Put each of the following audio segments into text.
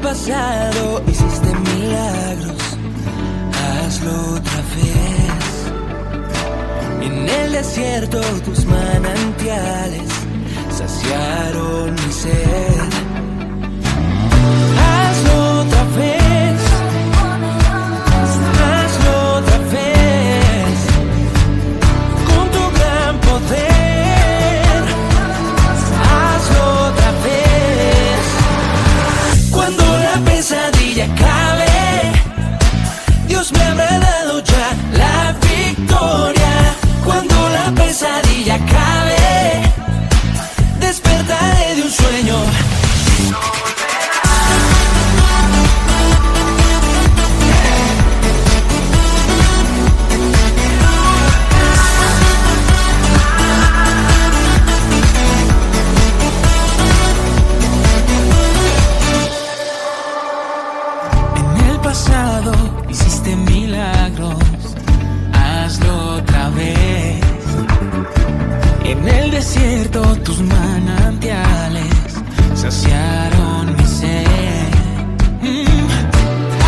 pasado hiciste milagros, hazlo otra vez. En el desierto tus manantiales saciaron mi sed. Hazlo otra vez, hazlo otra vez, con tu gran poder. Hazlo otra vez. Cuando la pesadilla acabe, Dios me habrá dado ya la victoria. Cuando la pesadilla acabe, despertaré de un sueño. En el pasado hiciste milagros, hazlo otra vez. En el desierto tus manantiales saciaron mi sed.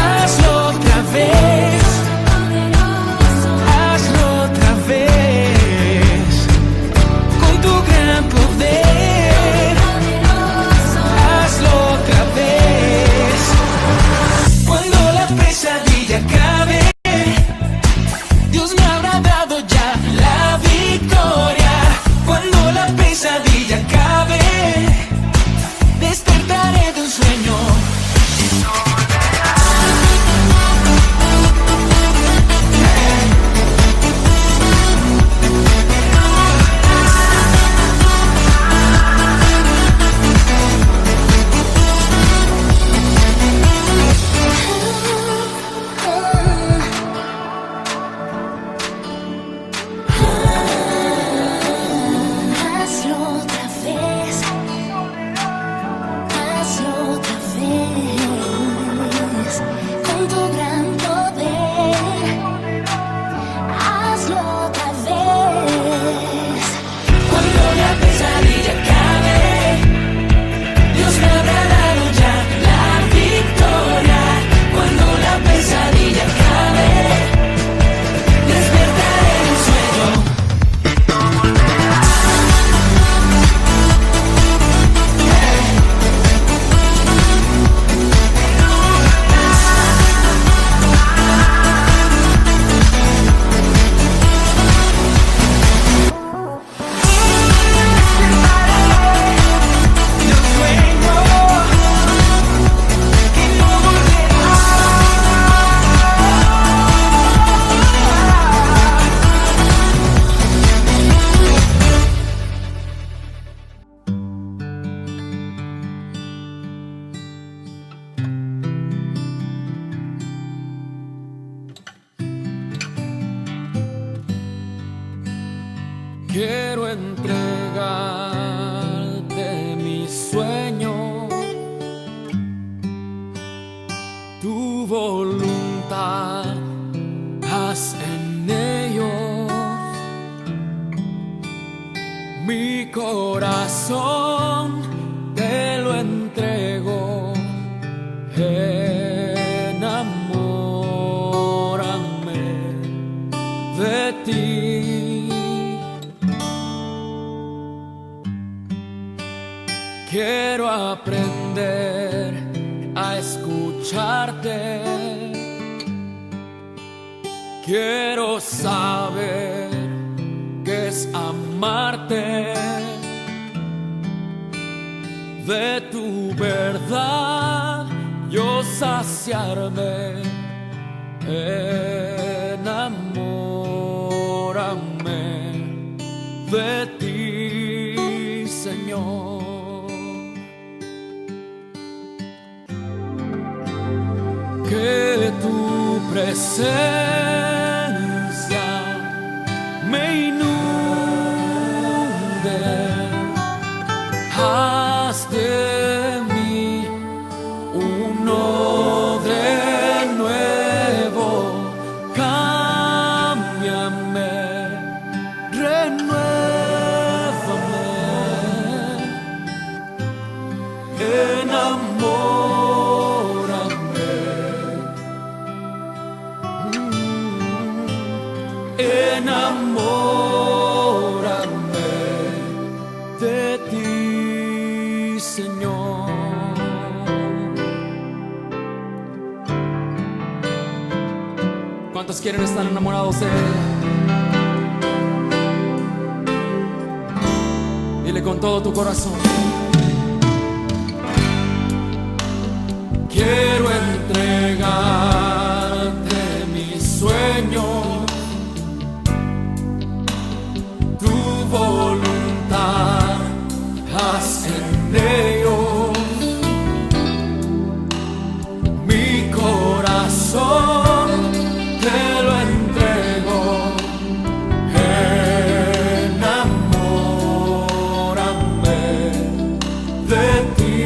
Hazlo otra vez, hazlo otra vez, con tu gran poder. Hazlo otra vez. Cuando la pesadilla acabe, Dios me habrá dado ya la victoria. Cuando la pesadilla acabe, despertaré de un sueño. Hazlo otra vez, hazlo otra vez, con tu gran poder. Hazlo otra vez. Cuando la pesadilla acabe, Dios me habrá dado ya la victoria. Cuando la pesadilla acabe, despertaré de un sueño. Quiero entregarte mi sueño, tu voluntad, haz en ellos. Mi corazón te lo entrego, enamórame de ti. Quiero aprender a escucharte. Quiero saber qué es amarte. De tu verdad yo saciarme. Enamórame de ti, Señor. Que tu presencia me inunde, haz de mí un odre nuevo, cámbiame, renuévame, enamórame enamórame de ti, Señor. ¿Cuántos quieren estar enamorados de Él? Dile con todo tu corazón. Quiero entregarte mis sueños, tu voluntad, haz en ellos. Mi corazón te lo entrego, enamórame de ti.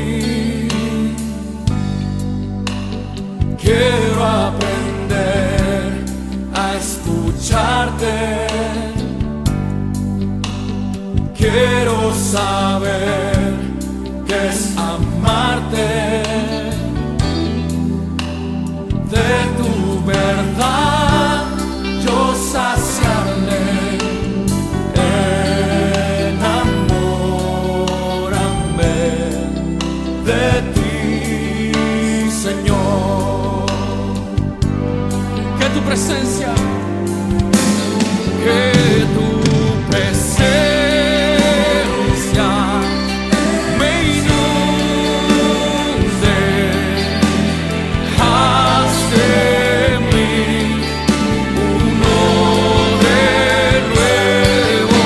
Quiero aprender a escucharte, quiero saber qué es amarte, de tu verdad yo saciarme, enamórame de ti, Señor. Que tu presencia, que tu presencia me inunde, haz de mí uno de nuevo,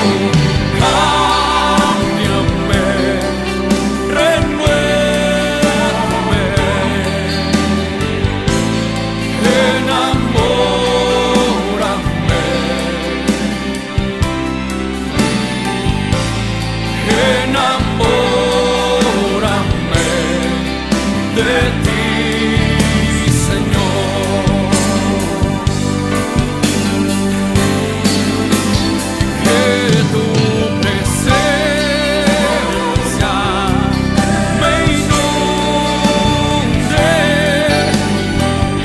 cámbiame, renuévame, enamórame, enamórame de ti, Señor. Que tu presencia me inunde,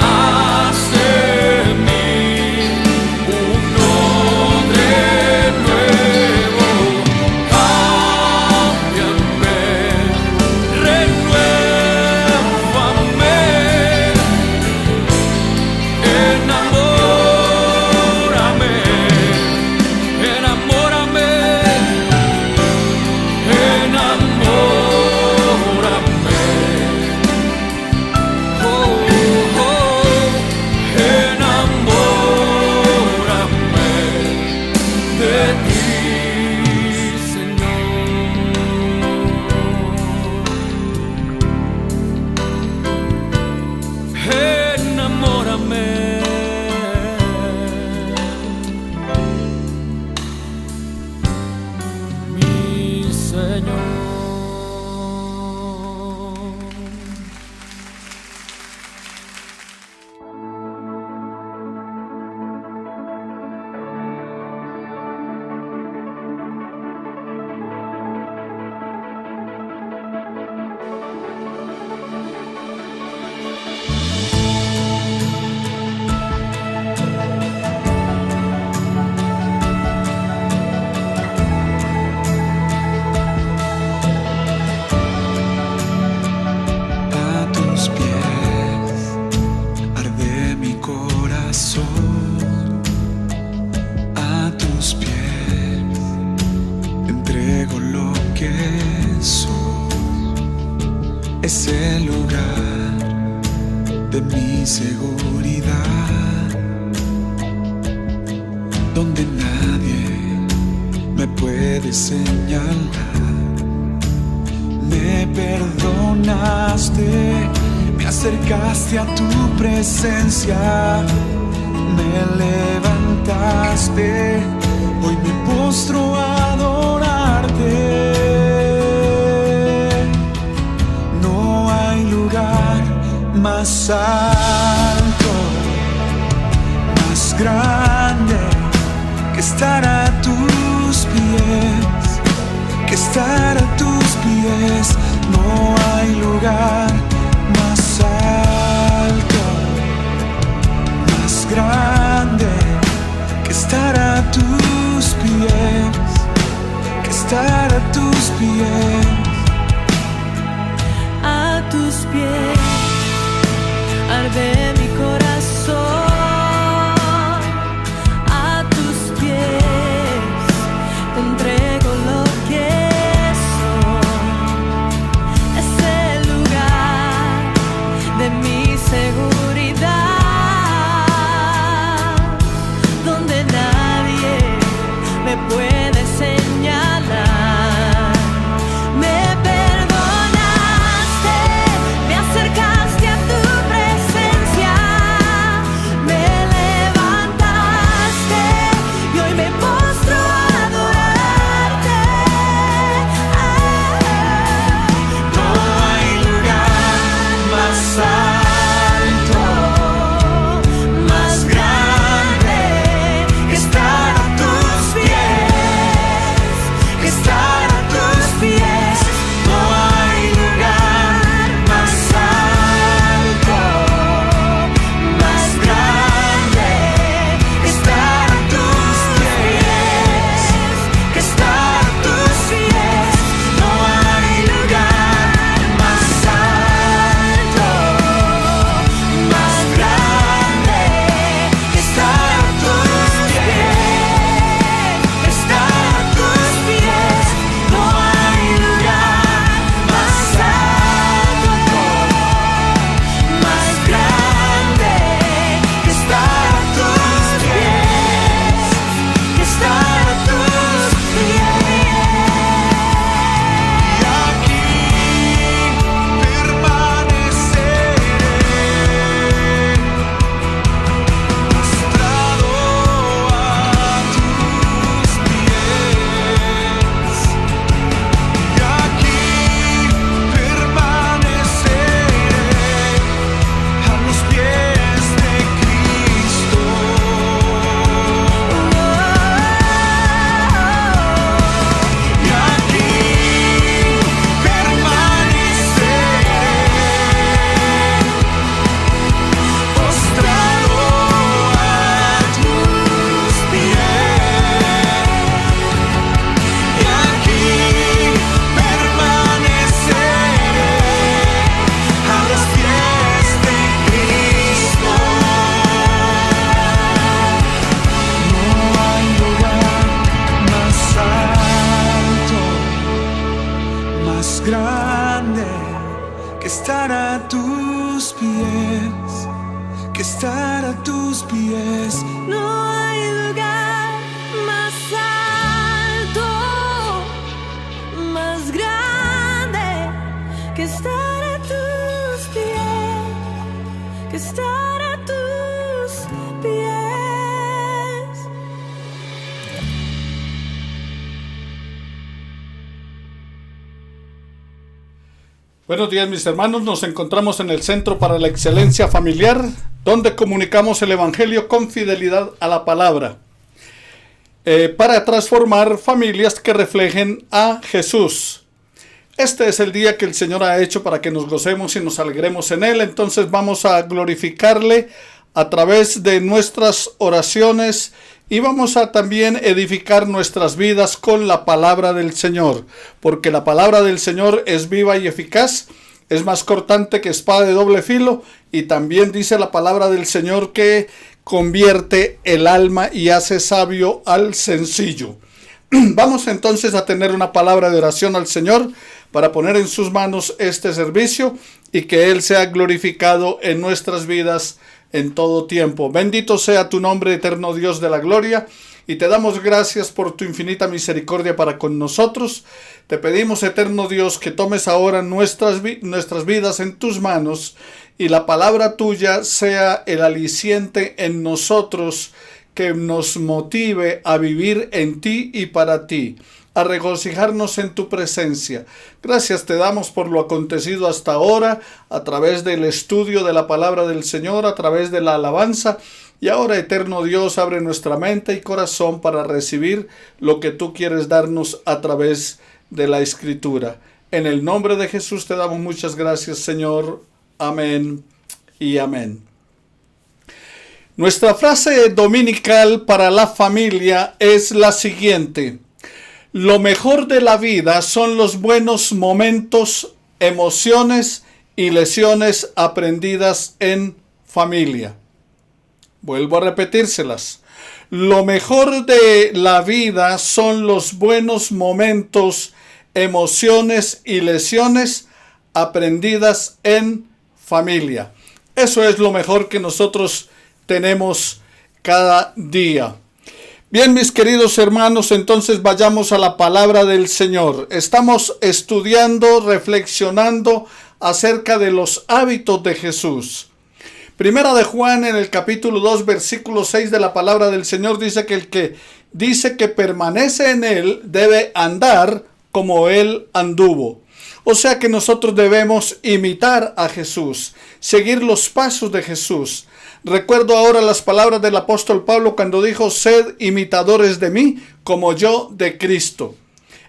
haz de mí uno de nuevo, cámbiame, renuévame, enamórame, enamórame, enamórame, oh, oh, enamórame de ti, Señor. Enamórame, mi Señor. A tus pies arde mi corazón, a tus pies entrego lo que soy. Es el lugar de mi seguridad, donde nadie me puede señalar. Me perdonaste, me acercaste a tu presencia, me levantaste, hoy me postro a adorarte. No hay lugar más alto, más grande que estar a tus pies, que estar a tus pies. No hay lugar más alto, más grande que estar a tus pies arde mi corazón, a tus pies te entrego lo que soy. Es el lugar de mi seguridad, donde nadie me puede señalar. Grande que estar a tus pies, que estar a tus pies. No hay lugar más alto, más grande que estar a tus pies, que estar a tus pies. Buenos días, mis hermanos. Nos encontramos en el Centro para la Excelencia Familiar, donde comunicamos el Evangelio con fidelidad a la palabra, para transformar familias que reflejen a Jesús. Este es el día que el Señor ha hecho para que nos gocemos y nos alegremos en Él. Entonces vamos a glorificarle a través de nuestras oraciones y vamos a también edificar nuestras vidas con la palabra del Señor, porque la palabra del Señor es viva y eficaz, es más cortante que espada de doble filo, y también dice la palabra del Señor que convierte el alma y hace sabio al sencillo. Vamos entonces a tener una palabra de oración al Señor para poner en sus manos este servicio y que Él sea glorificado en nuestras vidas en todo tiempo. Bendito sea tu nombre, eterno Dios de la gloria, y te damos gracias por tu infinita misericordia para con nosotros. Te pedimos, eterno Dios, que tomes ahora nuestras vidas en tus manos y la palabra tuya sea el aliciente en nosotros que nos motive a vivir en ti y para ti, a regocijarnos en tu presencia. Gracias te damos por lo acontecido hasta ahora, a través del estudio de la palabra del Señor, a través de la alabanza. Y ahora, eterno Dios, abre nuestra mente y corazón para recibir lo que tú quieres darnos a través de la Escritura. En el nombre de Jesús te damos muchas gracias, Señor. Amén y amén. Nuestra frase dominical para la familia es la siguiente: Lo mejor de la vida son los buenos momentos, emociones y lecciones aprendidas en familia. Vuelvo a repetírselas. Lo mejor de la vida son los buenos momentos, emociones y lecciones aprendidas en familia. Eso es lo mejor que nosotros tenemos cada día. Bien, mis queridos hermanos, entonces vayamos a la palabra del Señor. Estamos estudiando, reflexionando acerca de los hábitos de Jesús. Primera de Juan, en el capítulo 2, versículo 6 de la palabra del Señor, dice que el que dice que permanece en Él debe andar como Él anduvo. O sea que nosotros debemos imitar a Jesús, seguir los pasos de Jesús. Recuerdo ahora las palabras del apóstol Pablo cuando dijo: sed imitadores de mí como yo de Cristo.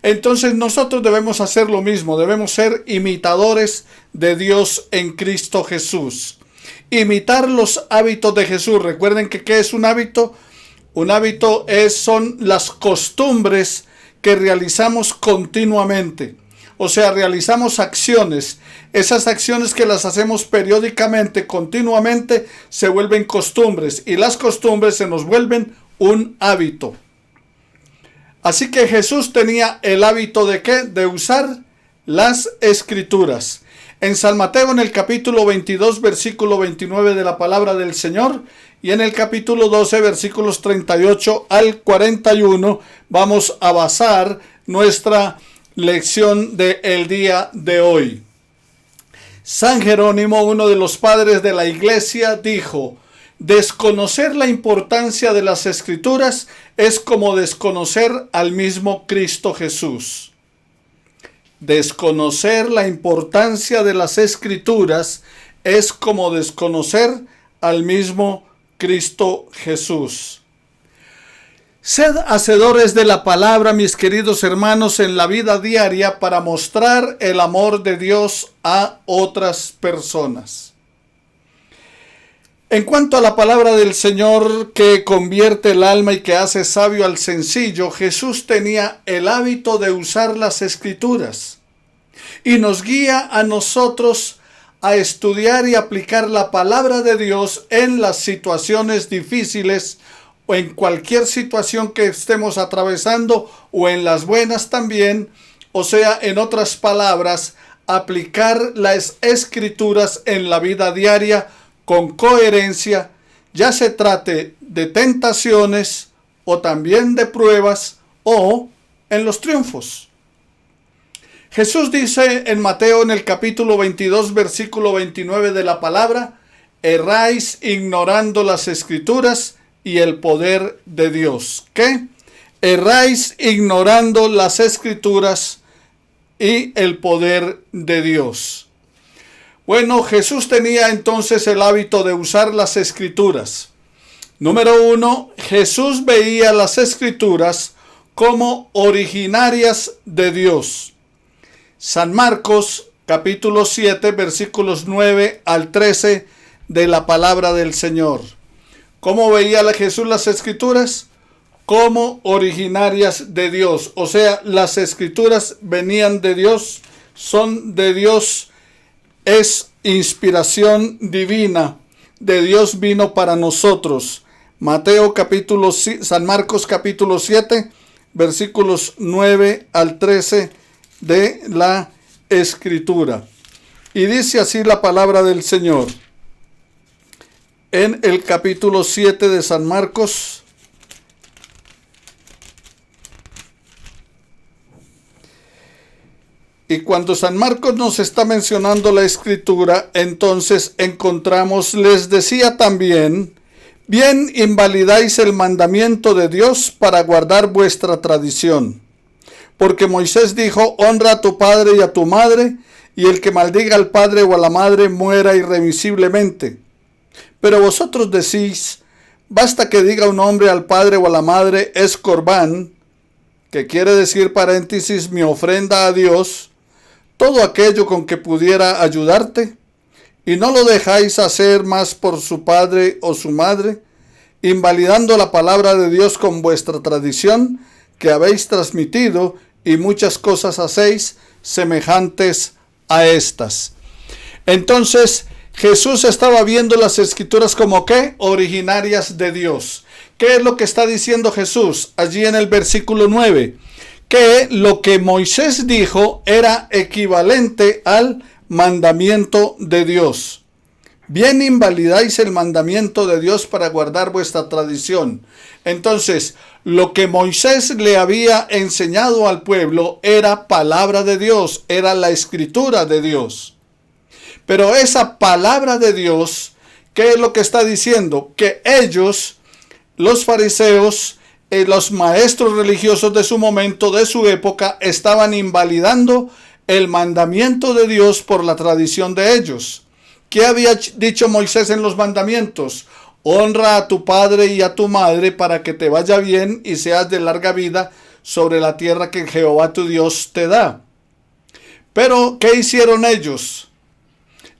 Entonces nosotros debemos hacer lo mismo, debemos ser imitadores de Dios en Cristo Jesús. Imitar los hábitos de Jesús. Recuerden que ¿qué es un hábito? Un hábito son las costumbres que realizamos continuamente. O sea, realizamos acciones. Esas acciones que las hacemos periódicamente, continuamente, se vuelven costumbres. Y las costumbres se nos vuelven un hábito. Así que Jesús tenía el hábito ¿de qué? De usar las Escrituras. En San Mateo, en el capítulo 22, versículo 29 de la palabra del Señor, y en el capítulo 12, versículos 38 al 41, vamos a basar nuestra lección del día de hoy. San Jerónimo, uno de los padres de la iglesia, dijo: desconocer la importancia de las Escrituras es como desconocer al mismo Cristo Jesús. Desconocer la importancia de las Escrituras es como desconocer al mismo Cristo Jesús. Sed hacedores de la palabra, mis queridos hermanos, en la vida diaria para mostrar el amor de Dios a otras personas. En cuanto a la palabra del Señor que convierte el alma y que hace sabio al sencillo, Jesús tenía el hábito de usar las Escrituras y nos guía a nosotros a estudiar y aplicar la palabra de Dios en las situaciones difíciles o en cualquier situación que estemos atravesando o en las buenas también. O sea, en otras palabras, aplicar las Escrituras en la vida diaria con coherencia, ya se trate de tentaciones o también de pruebas o en los triunfos. Jesús dice en Mateo, en el capítulo 22, versículo 29 de la palabra: erráis ignorando las Escrituras y el poder de Dios. ¿Qué? Erráis ignorando las Escrituras y el poder de Dios. Bueno, Jesús tenía entonces el hábito de usar las Escrituras. Número 1, Jesús veía las Escrituras como originarias de Dios. San Marcos, capítulo 7, versículos 9 al 13 de la palabra del Señor. ¿Cómo veía Jesús las Escrituras? Como originarias de Dios. O sea, las Escrituras venían de Dios, son de Dios. Es inspiración divina, de Dios vino para nosotros. San Marcos capítulo 7, versículos 9 al 13 de la Escritura. Y dice así la palabra del Señor. En el capítulo 7 de San Marcos, y cuando San Marcos nos está mencionando la Escritura, entonces encontramos: les decía también, bien invalidáis el mandamiento de Dios para guardar vuestra tradición. Porque Moisés dijo: honra a tu padre y a tu madre, y el que maldiga al padre o a la madre muera irremisiblemente. Pero vosotros decís: basta que diga un hombre al padre o a la madre, es corbán, que quiere decir paréntesis, mi ofrenda a Dios, todo aquello con que pudiera ayudarte, y no lo dejáis hacer más por su padre o su madre, invalidando la palabra de Dios con vuestra tradición, que habéis transmitido, y muchas cosas hacéis semejantes a estas. Entonces, Jesús estaba viendo las escrituras como ¿qué? Originarias de Dios. ¿Qué es lo que está diciendo Jesús allí en el versículo 9? Que lo que Moisés dijo era equivalente al mandamiento de Dios. Bien invalidáis el mandamiento de Dios para guardar vuestra tradición. Entonces, lo que Moisés le había enseñado al pueblo era palabra de Dios, era la escritura de Dios. Pero esa palabra de Dios, ¿qué es lo que está diciendo? Que ellos, los fariseos, los maestros religiosos de su momento, de su época, estaban invalidando el mandamiento de Dios por la tradición de ellos. ¿Qué había dicho Moisés en los mandamientos? Honra a tu padre y a tu madre para que te vaya bien y seas de larga vida sobre la tierra que Jehová tu Dios te da. Pero, ¿qué hicieron ellos?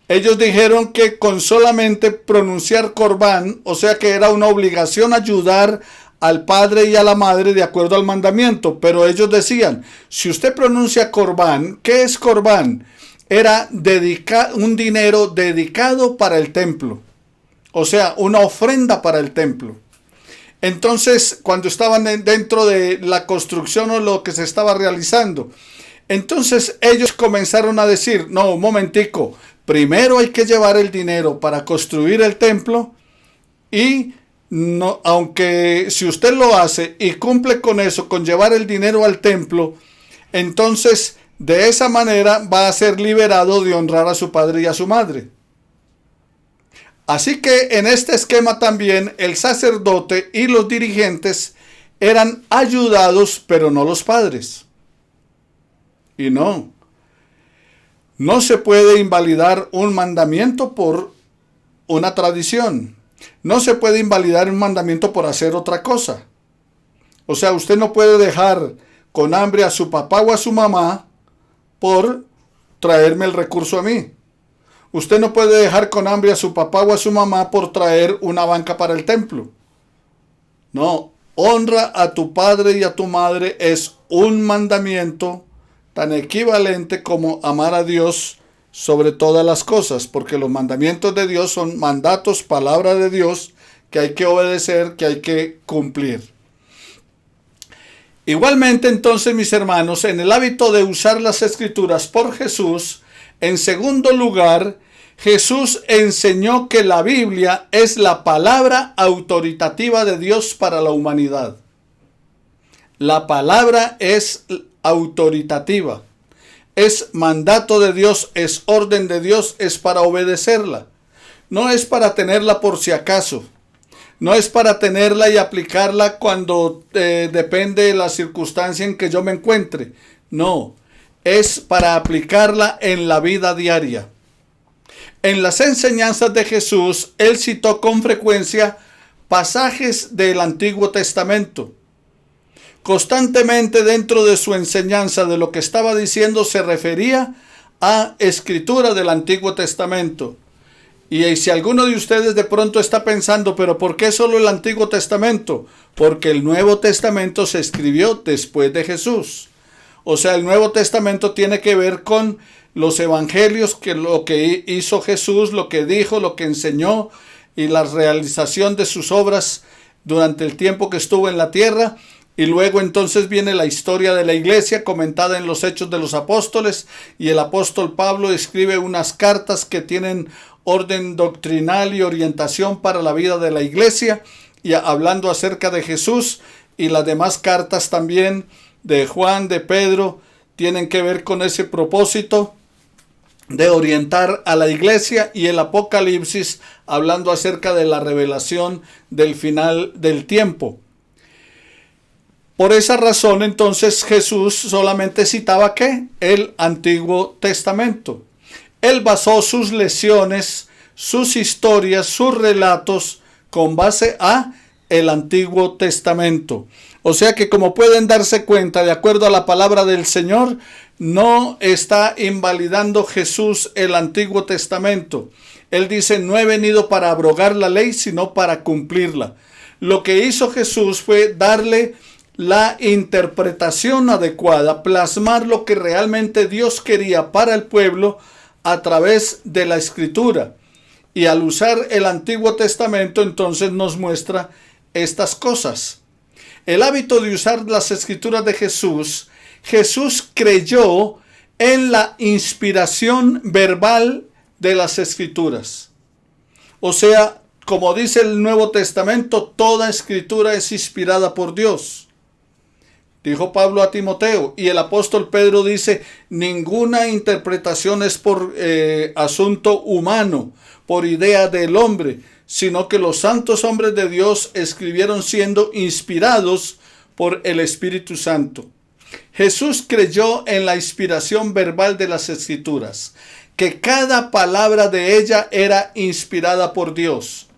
Ellos dijeron que con solamente pronunciar Corbán, o sea que era una obligación ayudar al padre y a la madre de acuerdo al mandamiento. Pero ellos decían, si usted pronuncia Corbán, ¿qué es Corbán? Era un dinero dedicado para el templo. O sea, una ofrenda para el templo. Entonces, cuando estaban dentro de la construcción o lo que se estaba realizando, entonces ellos comenzaron a decir, no, un momentico, primero hay que llevar el dinero para construir el templo y no, aunque si usted lo hace y cumple con eso, con llevar el dinero al templo, entonces de esa manera va a ser liberado de honrar a su padre y a su madre. Así que en este esquema también el sacerdote y los dirigentes eran ayudados, pero no los padres. Y no se puede invalidar un mandamiento por una tradición. No se puede invalidar un mandamiento por hacer otra cosa. O sea, usted no puede dejar con hambre a su papá o a su mamá por traerme el recurso a mí. Usted no puede dejar con hambre a su papá o a su mamá por traer una banca para el templo. No, honra a tu padre y a tu madre es un mandamiento tan equivalente como amar a Dios sobre todas las cosas, porque los mandamientos de Dios son mandatos, palabra de Dios, que hay que obedecer, que hay que cumplir. Igualmente, entonces, mis hermanos, en el hábito de usar las escrituras por Jesús, en segundo lugar, Jesús enseñó que la Biblia es la palabra autoritativa de Dios para la humanidad. La palabra es autoritativa. Es mandato de Dios, es orden de Dios, es para obedecerla. No es para tenerla por si acaso. No es para tenerla y aplicarla cuando depende de la circunstancia en que yo me encuentre. No, es para aplicarla en la vida diaria. En las enseñanzas de Jesús, él citó con frecuencia pasajes del Antiguo Testamento. Constantemente dentro de su enseñanza de lo que estaba diciendo se refería a escritura del Antiguo Testamento. Y si alguno de ustedes de pronto está pensando, ¿pero por qué solo el Antiguo Testamento? Porque el Nuevo Testamento se escribió después de Jesús. O sea, el Nuevo Testamento tiene que ver con los evangelios, que lo que hizo Jesús, lo que dijo, lo que enseñó y la realización de sus obras durante el tiempo que estuvo en la tierra. Y luego entonces viene la historia de la iglesia comentada en los Hechos de los Apóstoles, y el apóstol Pablo escribe unas cartas que tienen orden doctrinal y orientación para la vida de la iglesia, y hablando acerca de Jesús, y las demás cartas también de Juan, de Pedro, tienen que ver con ese propósito de orientar a la iglesia, y el Apocalipsis hablando acerca de la revelación del final del tiempo. Por esa razón, entonces, Jesús solamente citaba ¿qué? El Antiguo Testamento. Él basó sus lecciones, sus historias, sus relatos con base a el Antiguo Testamento. O sea que, como pueden darse cuenta, de acuerdo a la palabra del Señor, no está invalidando Jesús el Antiguo Testamento. Él dice, no he venido para abrogar la ley, sino para cumplirla. Lo que hizo Jesús fue darle la interpretación adecuada, plasmar lo que realmente Dios quería para el pueblo a través de la Escritura. Y al usar el Antiguo Testamento, entonces nos muestra estas cosas. El hábito de usar las Escrituras de Jesús, Jesús creyó en la inspiración verbal de las Escrituras. O sea, como dice el Nuevo Testamento, toda Escritura es inspirada por Dios. Dijo Pablo a Timoteo, y el apóstol Pedro dice, ninguna interpretación es por asunto humano, por idea del hombre, sino que los santos hombres de Dios escribieron siendo inspirados por el Espíritu Santo. Jesús creyó en la inspiración verbal de las Escrituras, que cada palabra de ella era inspirada por Dios.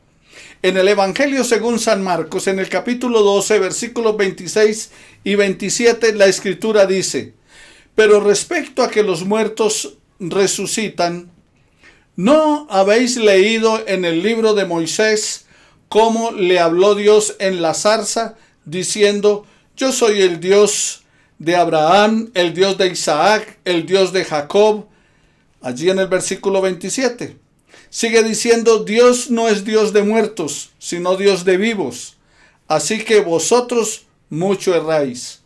En el Evangelio según San Marcos, en el capítulo 12, versículos 26 y 27, la Escritura dice, pero respecto a que los muertos resucitan, ¿no habéis leído en el libro de Moisés cómo le habló Dios en la zarza, diciendo, yo soy el Dios de Abraham, el Dios de Isaac, el Dios de Jacob? Allí en el versículo 27. Sigue diciendo, Dios no es Dios de muertos, sino Dios de vivos. Así que vosotros mucho erráis.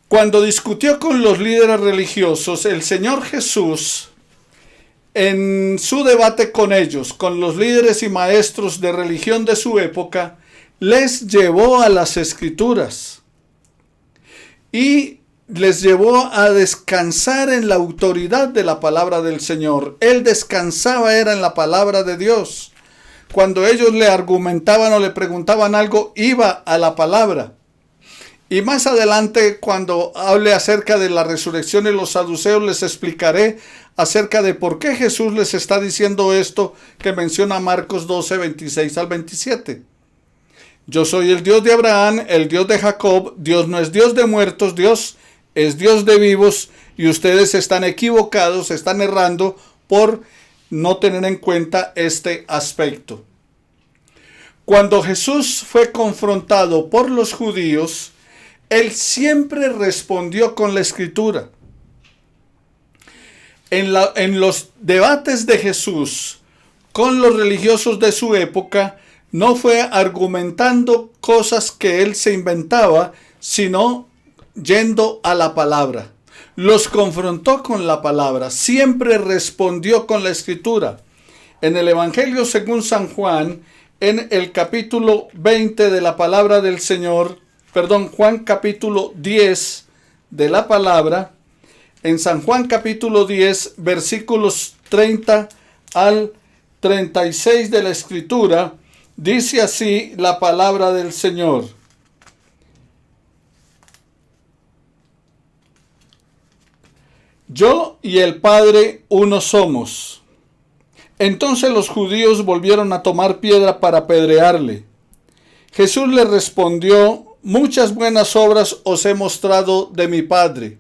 Cuando discutió con los líderes religiosos, el Señor Jesús, en su debate con ellos, con los líderes y maestros de religión de su época, les llevó a las Escrituras y les llevó a descansar en la autoridad de la palabra del Señor. Él descansaba era en la palabra de Dios. Cuando ellos le argumentaban o le preguntaban algo, iba a la palabra. Y más adelante, cuando hable acerca de la resurrección de los saduceos, les explicaré acerca de por qué Jesús les está diciendo esto que menciona Marcos 12, 26 al 27. Yo soy el Dios de Abraham, el Dios de Jacob. Dios no es Dios de muertos, Dios es Dios de vivos, y ustedes están equivocados, están errando por no tener en cuenta este aspecto. Cuando Jesús fue confrontado por los judíos, Él siempre respondió con la Escritura. En los debates de Jesús con los religiosos de su época, no fue argumentando cosas que Él se inventaba, sino yendo a la palabra. Los confrontó con la palabra, siempre respondió con la Escritura. En el Evangelio según San Juan, en el capítulo 20 de la palabra del Señor, Juan capítulo 10 de la palabra, en San Juan capítulo 10, versículos 30 al 36 de la Escritura, dice así la palabra del Señor. Yo y el Padre uno somos. Entonces los judíos volvieron a tomar piedra para apedrearle. Jesús les respondió, muchas buenas obras os he mostrado de mi Padre.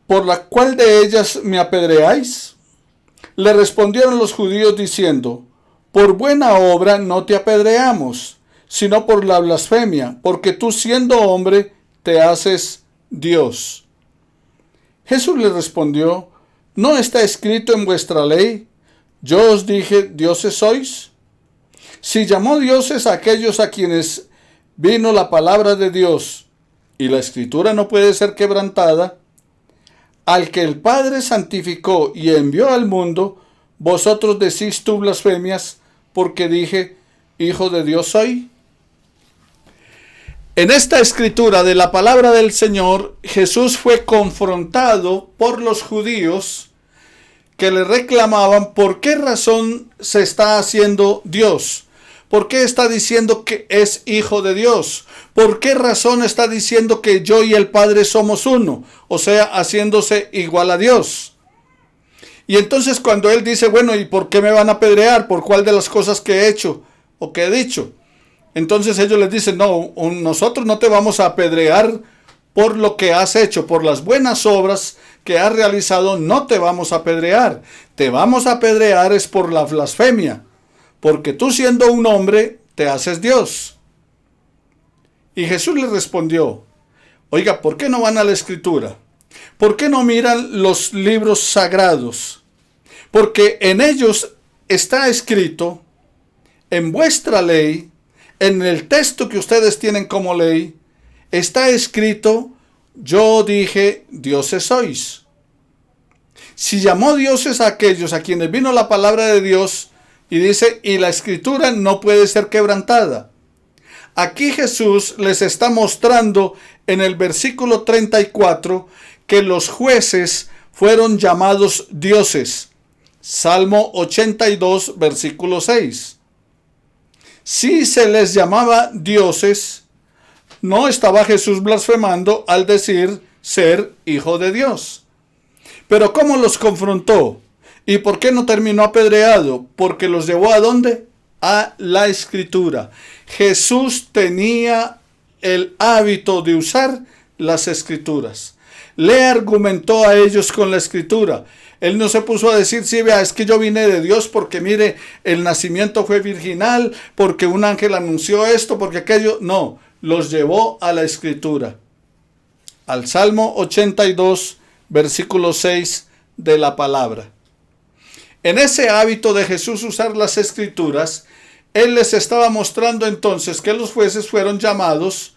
¿Por la cual de ellas me apedreáis? Le respondieron los judíos diciendo, por buena obra no te apedreamos, sino por la blasfemia, porque tú siendo hombre te haces Dios. Jesús le respondió, ¿no está escrito en vuestra ley? Yo os dije, dioses sois. Si llamó dioses a aquellos a quienes vino la palabra de Dios, y la Escritura no puede ser quebrantada, al que el Padre santificó y envió al mundo, vosotros decís tú blasfemias, porque dije, Hijo de Dios soy. En esta escritura de la palabra del Señor, Jesús fue confrontado por los judíos que le reclamaban por qué razón se está haciendo Dios. ¿Por qué está diciendo que es hijo de Dios? ¿Por qué razón está diciendo que yo y el Padre somos uno? O sea, haciéndose igual a Dios. Y entonces cuando él dice, bueno, ¿y por qué me van a apedrear? ¿Por cuál de las cosas que he hecho o que he dicho? Entonces ellos les dicen, no, nosotros no te vamos a apedrear por lo que has hecho, por las buenas obras que has realizado, no te vamos a apedrear. Te vamos a apedrear es por la blasfemia, porque tú siendo un hombre te haces Dios. Y Jesús le respondió, oiga, ¿por qué no van a la Escritura? ¿Por qué no miran los libros sagrados? Porque en ellos está escrito, en vuestra ley, en el texto que ustedes tienen como ley, está escrito, yo dije, dioses sois. Si llamó dioses a aquellos a quienes vino la palabra de Dios, y dice, y la escritura no puede ser quebrantada. Aquí Jesús les está mostrando en el versículo 34 que los jueces fueron llamados dioses. Salmo 82, versículo 6. Si se les llamaba dioses, no estaba Jesús blasfemando al decir ser hijo de Dios. Pero ¿cómo los confrontó? ¿Y por qué no terminó apedreado? Porque los llevó ¿a dónde? A la Escritura. Jesús tenía el hábito de usar las Escrituras. Le argumentó a ellos con la Escritura. Él no se puso a decir, sí, vea, es que yo vine de Dios porque mire, el nacimiento fue virginal, porque un ángel anunció esto, porque aquello. No, los llevó a la Escritura. Al Salmo 82, versículo 6 de la palabra. En ese hábito de Jesús usar las Escrituras, Él les estaba mostrando entonces que los jueces fueron llamados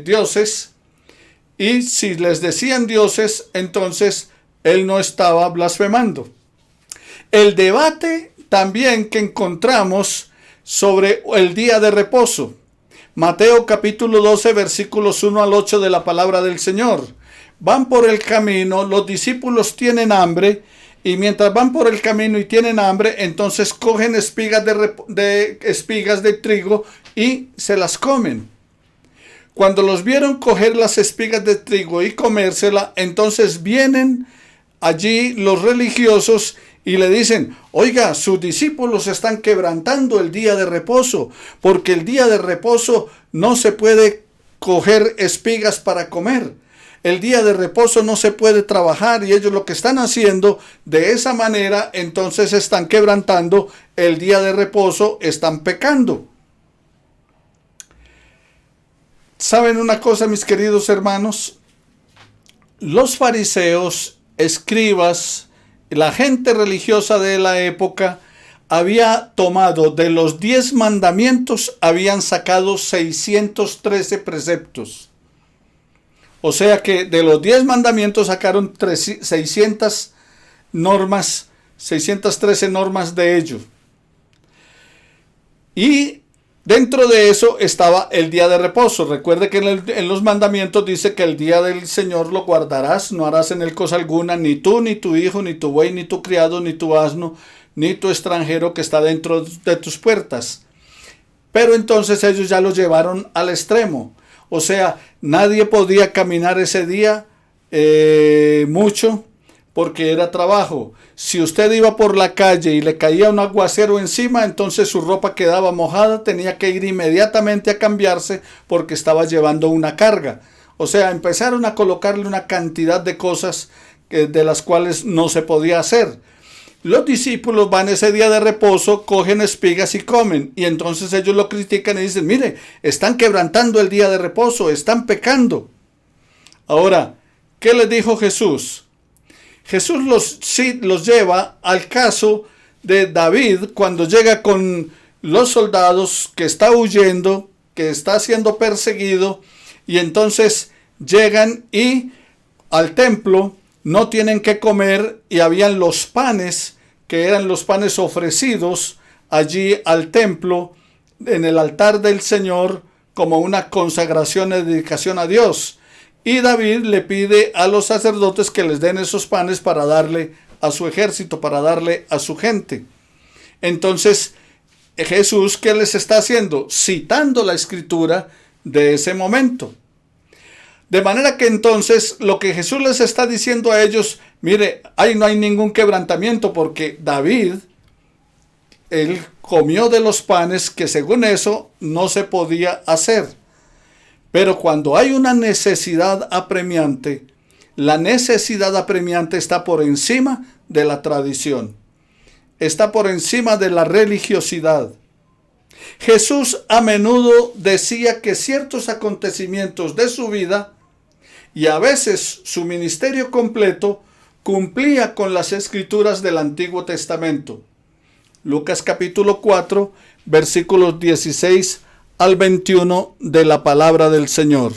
dioses, y si les decían dioses, entonces Él no estaba blasfemando. El debate también que encontramos sobre el día de reposo. Mateo capítulo 12, versículos 1 al 8 de la palabra del Señor. Van por el camino, los discípulos tienen hambre, y mientras van por el camino y tienen hambre, entonces cogen espigas de trigo y se las comen. Cuando los vieron coger las espigas de trigo y comérsela, entonces vienen allí los religiosos y le dicen, oiga, sus discípulos están quebrantando el día de reposo, porque el día de reposo no se puede coger espigas para comer. El día de reposo no se puede trabajar, y ellos lo que están haciendo de esa manera, entonces están quebrantando el día de reposo, están pecando. ¿Saben una cosa, mis queridos hermanos? Los fariseos, escribas, la gente religiosa de la época había tomado de los 10 mandamientos, habían sacado 613 preceptos. O sea que de los 10 mandamientos sacaron 600 normas, 613 normas de ellos. Y dentro de eso estaba el día de reposo. Recuerde que en los mandamientos dice que el día del Señor lo guardarás, no harás en él cosa alguna, ni tú, ni tu hijo, ni tu buey, ni tu criado, ni tu asno, ni tu extranjero que está dentro de tus puertas. Pero entonces ellos ya lo llevaron al extremo. O sea, nadie podía caminar ese día mucho porque era trabajo. Si usted iba por la calle y le caía un aguacero encima, entonces su ropa quedaba mojada, tenía que ir inmediatamente a cambiarse porque estaba llevando una carga. O sea, empezaron a colocarle una cantidad de cosas de las cuales no se podía hacer. Los discípulos van ese día de reposo, cogen espigas y comen. Y entonces ellos lo critican y dicen, mire, están quebrantando el día de reposo, están pecando. Ahora, ¿qué les dijo Jesús? Jesús los lleva al caso de David cuando llega con los soldados, que está huyendo, que está siendo perseguido. Y entonces llegan y al templo no tienen que comer, y habían los panes, que eran los panes ofrecidos allí al templo, en el altar del Señor, como una consagración y dedicación a Dios. Y David le pide a los sacerdotes que les den esos panes para darle a su ejército, para darle a su gente. Entonces, Jesús, ¿qué les está haciendo? Citando la escritura de ese momento. De manera que entonces lo que Jesús les está diciendo a ellos, mire, ahí no hay ningún quebrantamiento, porque David, él comió de los panes que según eso no se podía hacer. Pero cuando hay una necesidad apremiante, la necesidad apremiante está por encima de la tradición, está por encima de la religiosidad. Jesús a menudo decía que ciertos acontecimientos de su vida y a veces su ministerio completo cumplía con las escrituras del Antiguo Testamento. Lucas capítulo 4, versículos 16 al 21 de la palabra del Señor.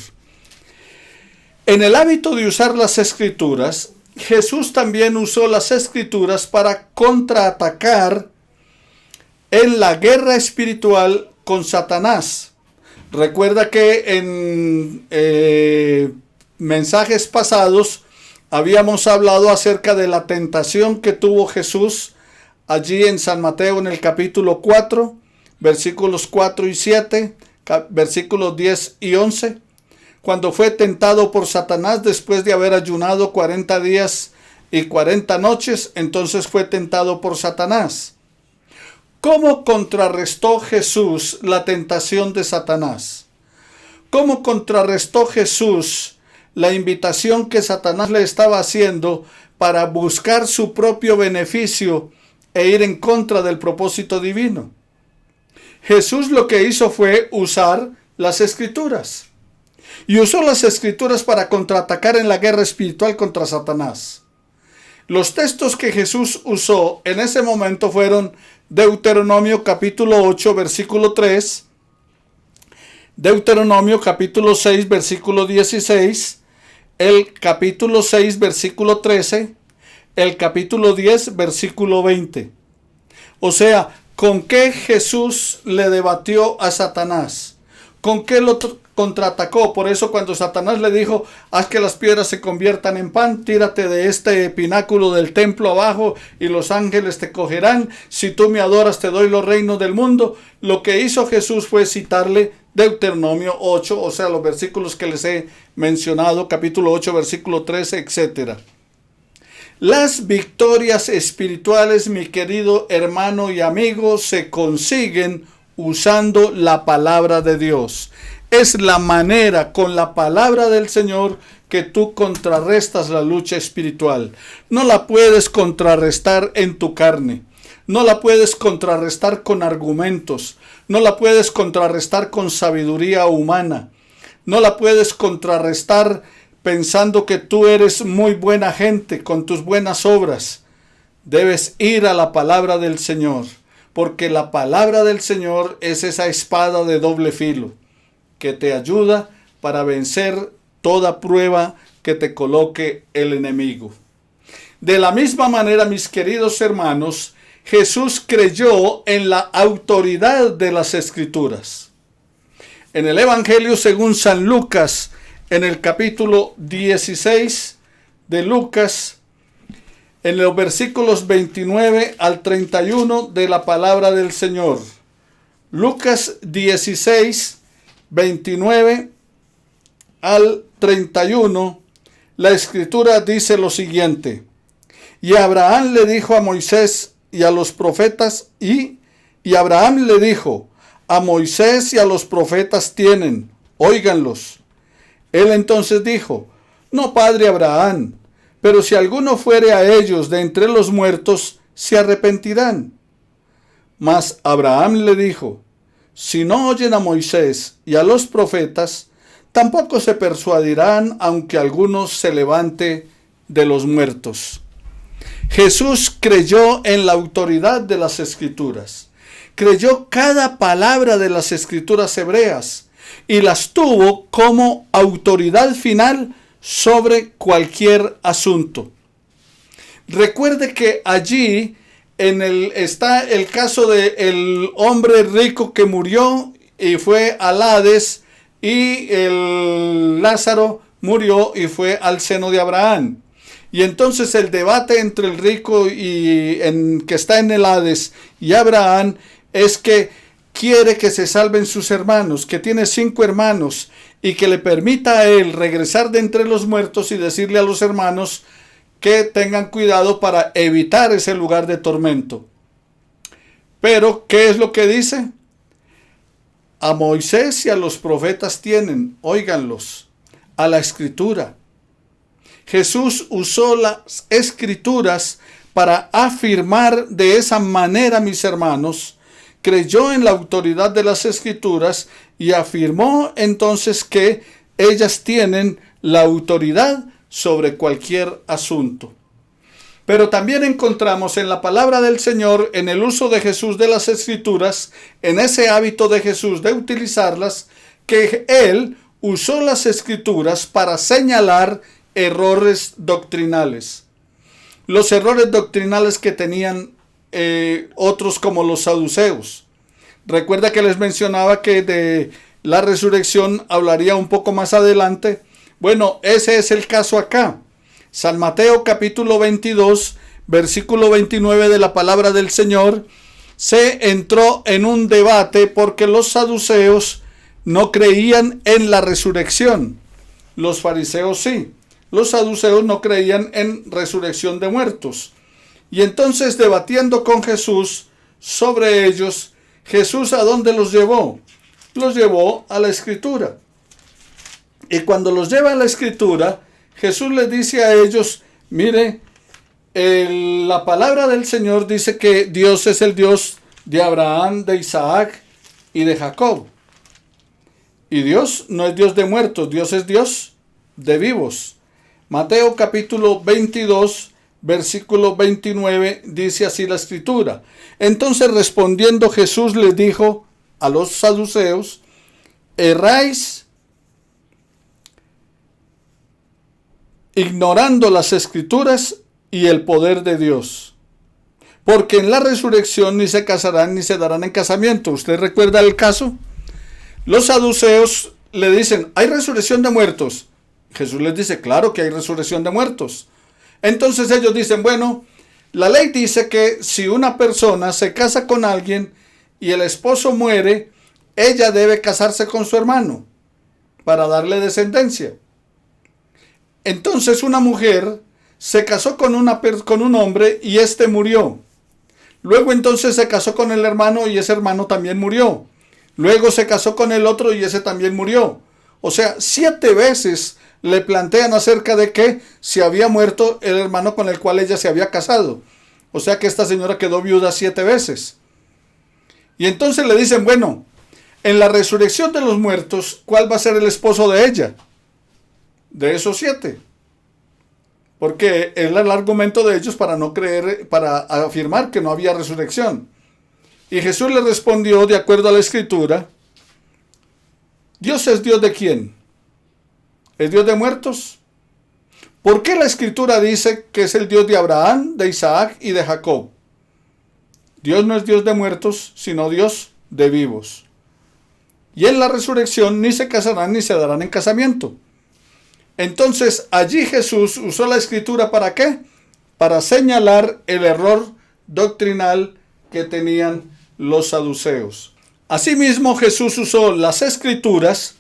En el hábito de usar las escrituras, Jesús también usó las escrituras para contraatacar en la guerra espiritual con Satanás. Recuerda que en mensajes pasados habíamos hablado acerca de la tentación que tuvo Jesús allí en San Mateo en el capítulo 4, versículos 4 y 7, versículos 10 y 11, cuando fue tentado por Satanás después de haber ayunado 40 días y 40 noches, entonces fue tentado por Satanás. ¿Cómo contrarrestó Jesús la tentación de Satanás? ¿Cómo contrarrestó Jesús la invitación que Satanás le estaba haciendo para buscar su propio beneficio e ir en contra del propósito divino? Jesús lo que hizo fue usar las escrituras. Y usó las escrituras para contraatacar en la guerra espiritual contra Satanás. Los textos que Jesús usó en ese momento fueron Deuteronomio capítulo 8, versículo 3, Deuteronomio capítulo 6, versículo 16, el capítulo 6, versículo 13, el capítulo 10, versículo 20. O sea, ¿con qué Jesús le debatió a Satanás? ¿Con qué lo contraatacó? Por eso cuando Satanás le dijo, haz que las piedras se conviertan en pan, tírate de este pináculo del templo abajo y los ángeles te cogerán, si tú me adoras te doy los reinos del mundo. Lo que hizo Jesús fue citarle Deuteronomio 8, o sea, los versículos que les he mencionado, capítulo 8, versículo 13, etc. Las victorias espirituales, mi querido hermano y amigo, se consiguen usando la palabra de Dios. Es la manera, con la palabra del Señor, que tú contrarrestas la lucha espiritual. No la puedes contrarrestar en tu carne. No la puedes contrarrestar con argumentos. No la puedes contrarrestar con sabiduría humana. No la puedes contrarrestar pensando que tú eres muy buena gente con tus buenas obras. Debes ir a la palabra del Señor, porque la palabra del Señor es esa espada de doble filo que te ayuda para vencer toda prueba que te coloque el enemigo. De la misma manera, mis queridos hermanos, Jesús creyó en la autoridad de las Escrituras. En el Evangelio según San Lucas, en el capítulo 16 de Lucas, en los versículos 29 al 31 de la palabra del Señor. Lucas 16, 29 al 31, la Escritura dice lo siguiente: y Abraham le dijo a Moisés y a los profetas, y Abraham le dijo, a Moisés y a los profetas tienen, óiganlos. Él entonces dijo, no, padre Abraham, pero si alguno fuere a ellos de entre los muertos, se arrepentirán. Mas Abraham le dijo, si no oyen a Moisés y a los profetas, tampoco se persuadirán, aunque alguno se levante de los muertos. Jesús creyó en la autoridad de las Escrituras. Creyó cada palabra de las Escrituras hebreas y las tuvo como autoridad final sobre cualquier asunto. Recuerde que allí está el caso del hombre rico que murió y fue al Hades, y el Lázaro murió y fue al seno de Abraham. Y entonces el debate entre el rico que está en el Hades y Abraham es que quiere que se salven sus hermanos, que tiene 5 hermanos, y que le permita a él regresar de entre los muertos y decirle a los hermanos que tengan cuidado para evitar ese lugar de tormento. Pero, ¿qué es lo que dice? A Moisés y a los profetas tienen, óiganlos, a la Escritura. Jesús usó las Escrituras para afirmar de esa manera, mis hermanos, creyó en la autoridad de las Escrituras y afirmó entonces que ellas tienen la autoridad sobre cualquier asunto. Pero también encontramos en la palabra del Señor, en el uso de Jesús de las Escrituras, en ese hábito de Jesús de utilizarlas, que Él usó las Escrituras para señalar errores doctrinales. Los errores doctrinales que tenían otros como los saduceos. Recuerda que les mencionaba que de la resurrección hablaría un poco más adelante. Bueno, ese es el caso acá. San Mateo capítulo 22, versículo 29 de la palabra del Señor, se entró en un debate porque los saduceos no creían en la resurrección. Los fariseos sí. Los saduceos no creían en resurrección de muertos. Y entonces, debatiendo con Jesús sobre ellos, Jesús ¿a dónde los llevó? Los llevó a la Escritura. Y cuando los lleva a la Escritura, Jesús les dice a ellos, mire, la palabra del Señor dice que Dios es el Dios de Abraham, de Isaac y de Jacob. Y Dios no es Dios de muertos, Dios es Dios de vivos. Mateo capítulo 22, versículo 29, dice así la Escritura. Entonces respondiendo Jesús les dijo a los saduceos, erráis ignorando las Escrituras y el poder de Dios. Porque en la resurrección ni se casarán ni se darán en casamiento. ¿Usted recuerda el caso? Los saduceos le dicen, ¿hay resurrección de muertos? Jesús les dice, claro que hay resurrección de muertos. Entonces ellos dicen, bueno, la ley dice que si una persona se casa con alguien y el esposo muere, ella debe casarse con su hermano para darle descendencia. Entonces una mujer se casó con un hombre y éste murió. Luego entonces se casó con el hermano y ese hermano también murió. Luego se casó con el otro y ese también murió. O sea, 7 veces le plantean acerca de que si había muerto el hermano con el cual ella se había casado. O sea que esta señora quedó viuda 7 veces. Y entonces le dicen, bueno, en la resurrección de los muertos, ¿cuál va a ser el esposo de ella? De esos 7. Porque era el argumento de ellos para no creer, para afirmar que no había resurrección. Y Jesús le respondió, de acuerdo a la Escritura, ¿Dios es Dios de quién? ¿Es Dios de muertos? ¿Por qué la Escritura dice que es el Dios de Abraham, de Isaac y de Jacob? Dios no es Dios de muertos, sino Dios de vivos. Y en la resurrección ni se casarán ni se darán en casamiento. Entonces allí Jesús usó la Escritura ¿para qué? Para señalar el error doctrinal que tenían los saduceos. Asimismo Jesús usó las Escrituras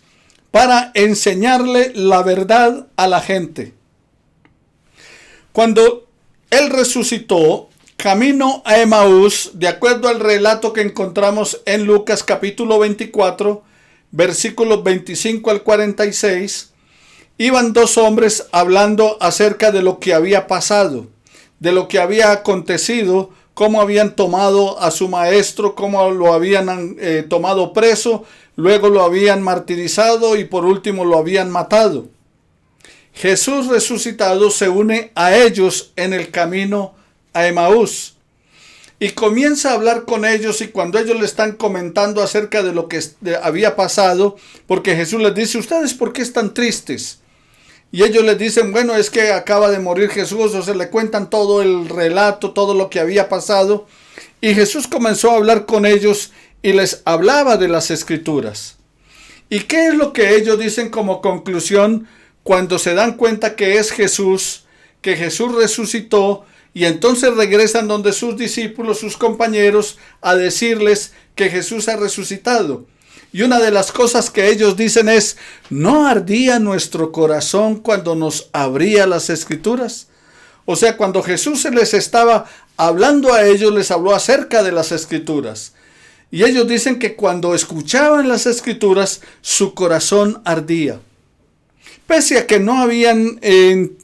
para enseñarle la verdad a la gente. Cuando Él resucitó, camino a Emaús, de acuerdo al relato que encontramos en Lucas capítulo 24, versículos 25 al 46, iban 2 hombres hablando acerca de lo que había pasado, de lo que había acontecido, cómo habían tomado a su maestro, cómo lo habían tomado preso, luego lo habían martirizado y por último lo habían matado. Jesús resucitado se une a ellos en el camino a Emaús y comienza a hablar con ellos, y cuando ellos le están comentando acerca de lo que había pasado, porque Jesús les dice, ¿ustedes por qué están tristes? Y ellos les dicen, bueno, es que acaba de morir Jesús, o se le cuentan todo el relato, todo lo que había pasado. Y Jesús comenzó a hablar con ellos y les hablaba de las Escrituras. ¿Y qué es lo que ellos dicen como conclusión cuando se dan cuenta que es Jesús, que Jesús resucitó? Y entonces regresan donde sus discípulos, sus compañeros, a decirles que Jesús ha resucitado. Y una de las cosas que ellos dicen es, ¿no ardía nuestro corazón cuando nos abría las Escrituras? O sea, cuando Jesús les estaba hablando a ellos, les habló acerca de las Escrituras. Y ellos dicen que cuando escuchaban las Escrituras, su corazón ardía. Pese a que no habían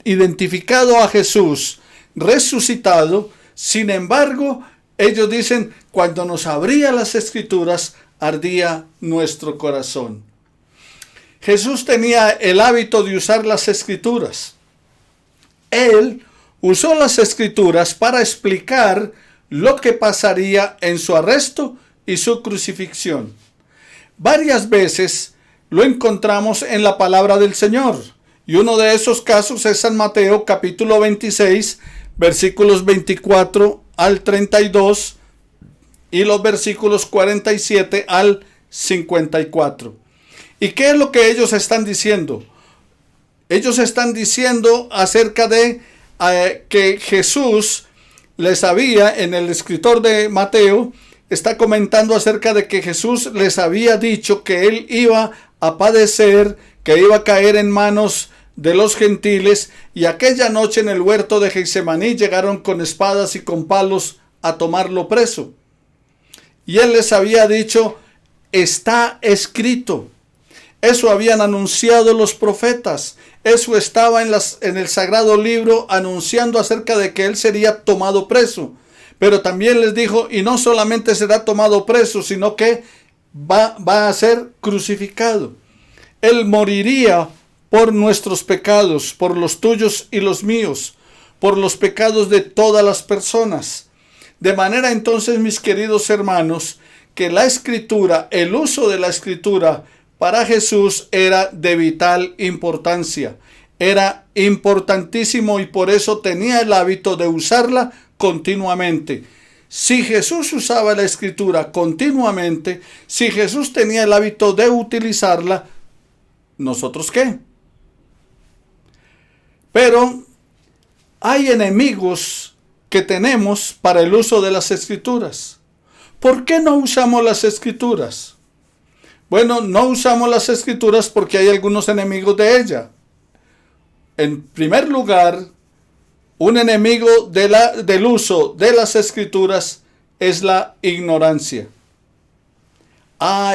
identificado a Jesús resucitado, sin embargo, Ellos dicen, cuando nos abría las escrituras, ardía nuestro corazón. Jesús tenía el hábito de usar las escrituras. Él usó las escrituras para explicar lo que pasaría en su arresto y su crucifixión. Varias veces lo encontramos en la palabra del Señor. Y uno de esos casos es San Mateo capítulo 26, versículos 24 al 32 y los versículos 47 al 54. ¿Y qué es lo que ellos están diciendo? Ellos están diciendo acerca de que Jesús les había, en el escritor de Mateo, está comentando acerca de que Jesús les había dicho que él iba a padecer, que iba a caer en manos de los gentiles, y aquella noche en el huerto de Getsemaní llegaron con espadas y con palos a tomarlo preso. Y él les había dicho, está escrito. Eso habían anunciado los profetas. Eso estaba en el sagrado libro anunciando acerca de que él sería tomado preso. Pero también les dijo, y no solamente será tomado preso, sino que va a ser crucificado. Él moriría por nuestros pecados, por los tuyos y los míos, por los pecados de todas las personas. De manera entonces, mis queridos hermanos, que la escritura, el uso de la escritura para Jesús era de vital importancia. Era importantísimo y por eso tenía el hábito de usarla continuamente. Si Jesús usaba la escritura continuamente, si Jesús tenía el hábito de utilizarla, ¿nosotros qué? Pero hay enemigos que tenemos para el uso de las escrituras. ¿Por qué no usamos las escrituras? Bueno, no usamos las escrituras porque hay algunos enemigos de ella. En primer lugar, un enemigo del uso de las escrituras es la ignorancia.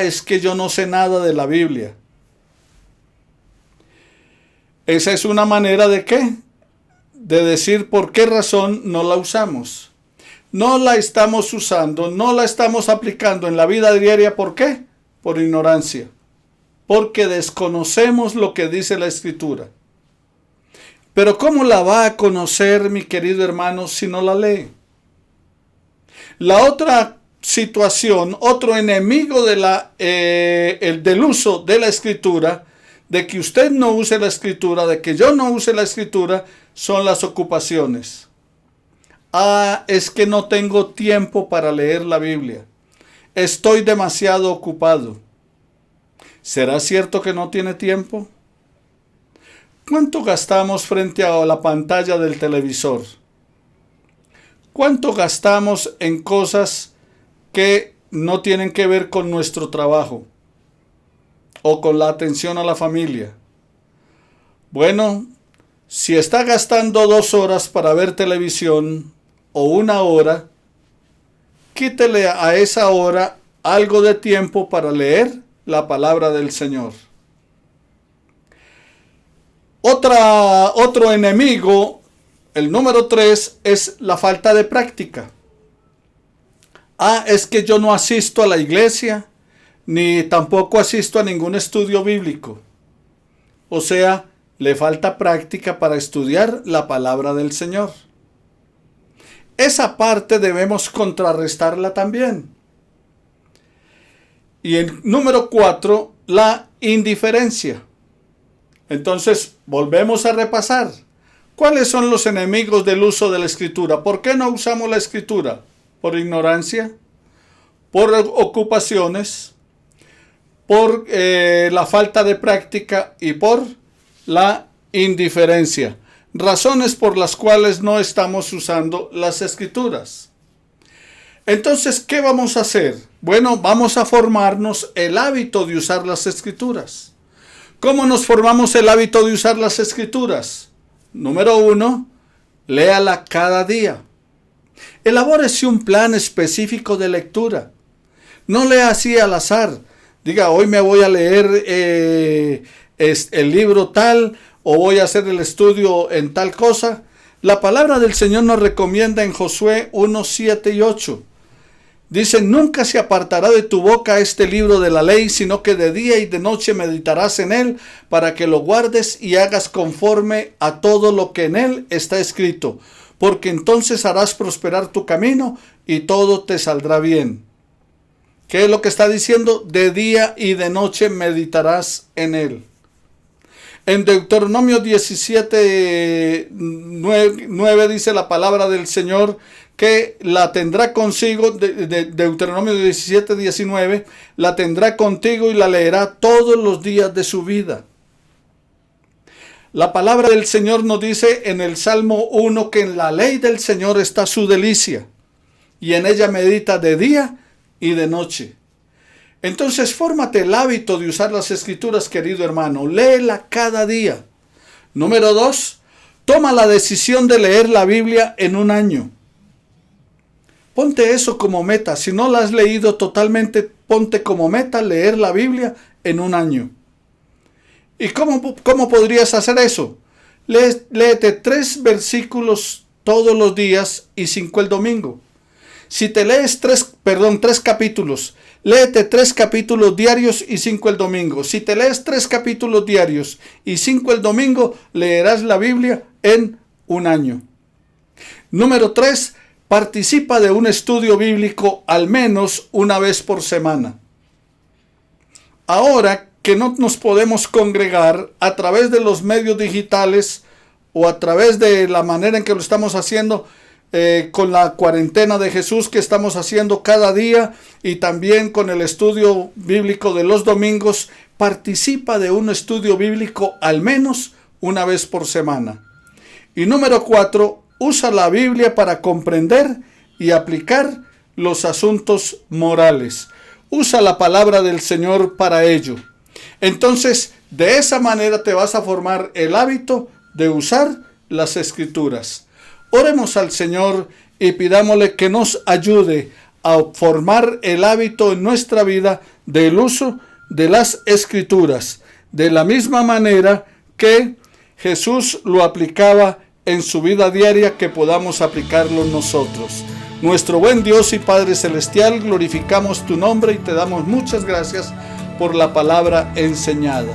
Es que yo no sé nada de la Biblia. Esa es una manera de ¿qué? De decir por qué razón no la usamos. No la estamos usando, no la estamos aplicando en la vida diaria. ¿Por qué? Por ignorancia. Porque desconocemos lo que dice la Escritura. Pero ¿cómo la va a conocer, mi querido hermano, si no la lee? La otra situación, otro enemigo del uso de la Escritura, de que usted no use la Escritura, de que yo no use la Escritura, son las ocupaciones. Es que no tengo tiempo para leer la Biblia. Estoy demasiado ocupado. ¿Será cierto que no tiene tiempo? ¿Cuánto gastamos frente a la pantalla del televisor? ¿Cuánto gastamos en cosas que no tienen que ver con nuestro trabajo o con la atención a la familia? Bueno, si está gastando 2 horas para ver televisión o 1 hora, quítele a esa hora algo de tiempo para leer la palabra del Señor. Otro enemigo, el número 3, es la falta de práctica. Es que yo no asisto a la iglesia, ni tampoco asisto a ningún estudio bíblico. O sea, le falta práctica para estudiar la palabra del Señor. Esa parte debemos contrarrestarla también. Y el número 4, la indiferencia. Entonces, volvemos a repasar. ¿Cuáles son los enemigos del uso de la Escritura? ¿Por qué no usamos la Escritura? ¿Por ignorancia? ¿Por ocupaciones? ¿Por la falta de práctica? Y por la indiferencia. Razones por las cuales no estamos usando las Escrituras. Entonces, ¿qué vamos a hacer? Bueno, vamos a formarnos el hábito de usar las Escrituras. ¿Cómo nos formamos el hábito de usar las Escrituras? Número 1, léala cada día. Elabórese un plan específico de lectura. No lea así al azar. Diga, hoy me voy a leer el libro tal, o voy a hacer el estudio en tal cosa. La palabra del Señor nos recomienda en Josué 1, 7 y 8. Dice, nunca se apartará de tu boca este libro de la ley, sino que de día y de noche meditarás en él, para que lo guardes y hagas conforme a todo lo que en él está escrito, porque entonces harás prosperar tu camino y todo te saldrá bien. ¿Qué es lo que está diciendo? De día y de noche meditarás en él. En Deuteronomio 17:9 dice la palabra del Señor que la tendrá consigo, Deuteronomio 17:19, la tendrá contigo y la leerá todos los días de su vida. La palabra del Señor nos dice en el Salmo 1 que en la ley del Señor está su delicia y en ella medita de día y de noche. Entonces, fórmate el hábito de usar las Escrituras, querido hermano. Léela cada día. Número 2, toma la decisión de leer la Biblia en un año. Ponte eso como meta. Si no la has leído totalmente, ponte como meta leer la Biblia en un año. ¿Y cómo podrías hacer eso? Léete 3 versículos todos los días y 5 el domingo. Si te lees 3 capítulos, léete 3 capítulos diarios y 5 el domingo. Si te lees 3 capítulos diarios y 5 el domingo, leerás la Biblia en un año. Número 3, participa de un estudio bíblico al menos una vez por semana. Ahora que no nos podemos congregar a través de los medios digitales o a través de la manera en que lo estamos haciendo, con la cuarentena de Jesús que estamos haciendo cada día y también con el estudio bíblico de los domingos, participa de un estudio bíblico al menos una vez por semana. Y número 4, usa la Biblia para comprender y aplicar los asuntos morales. Usa la palabra del Señor para ello. Entonces, de esa manera te vas a formar el hábito de usar las Escrituras. Oremos al Señor y pidámosle que nos ayude a formar el hábito en nuestra vida del uso de las Escrituras, de la misma manera que Jesús lo aplicaba en su vida diaria, que podamos aplicarlo nosotros. Nuestro buen Dios y Padre Celestial, glorificamos tu nombre y te damos muchas gracias por la palabra enseñada.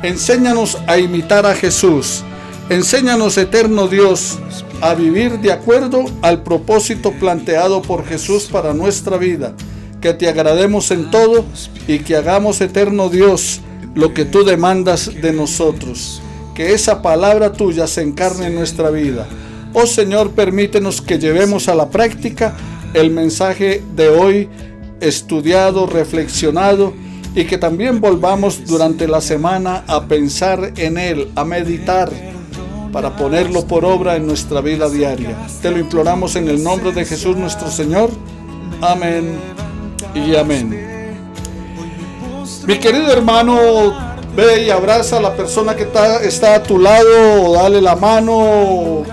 Enséñanos a imitar a Jesús. Enséñanos, eterno Dios, a vivir de acuerdo al propósito planteado por Jesús para nuestra vida. Que te agrademos en todo y que hagamos, eterno Dios, lo que tú demandas de nosotros. Que esa palabra tuya se encarne en nuestra vida. Oh Señor, permítenos que llevemos a la práctica el mensaje de hoy, estudiado, reflexionado, y que también volvamos durante la semana a pensar en él, a meditar, para ponerlo por obra en nuestra vida diaria. Te lo imploramos en el nombre de Jesús nuestro Señor. Amén y amén. Mi querido hermano, ve y abraza a la persona que está a tu lado, o dale la mano,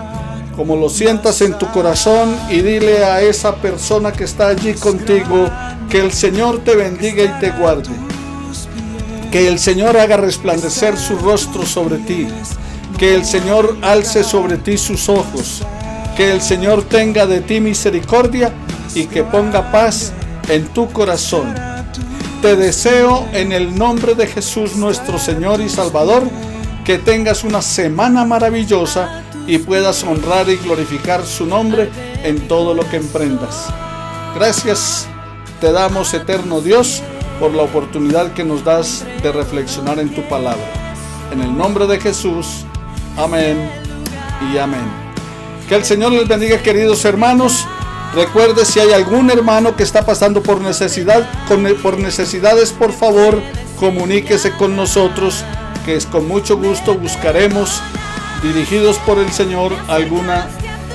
como lo sientas en tu corazón, y dile a esa persona que está allí contigo que el Señor te bendiga y te guarde. Que el Señor haga resplandecer su rostro sobre ti. Que el Señor alce sobre ti sus ojos. Que el Señor tenga de ti misericordia y que ponga paz en tu corazón. Te deseo en el nombre de Jesús nuestro Señor y Salvador que tengas una semana maravillosa y puedas honrar y glorificar su nombre en todo lo que emprendas. Gracias te damos, eterno Dios, por la oportunidad que nos das de reflexionar en tu palabra. En el nombre de Jesús, amén y amén. Que el Señor les bendiga, queridos hermanos. Recuerde, si hay algún hermano que está pasando por necesidades, por favor, comuníquese con nosotros, que con mucho gusto buscaremos, dirigidos por el Señor, alguna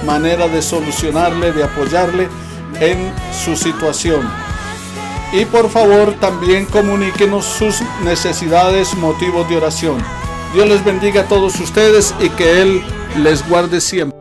manera de solucionarle, de apoyarle en su situación. Y por favor, también comuníquenos sus necesidades, motivos de oración. Dios les bendiga a todos ustedes y que Él les guarde siempre.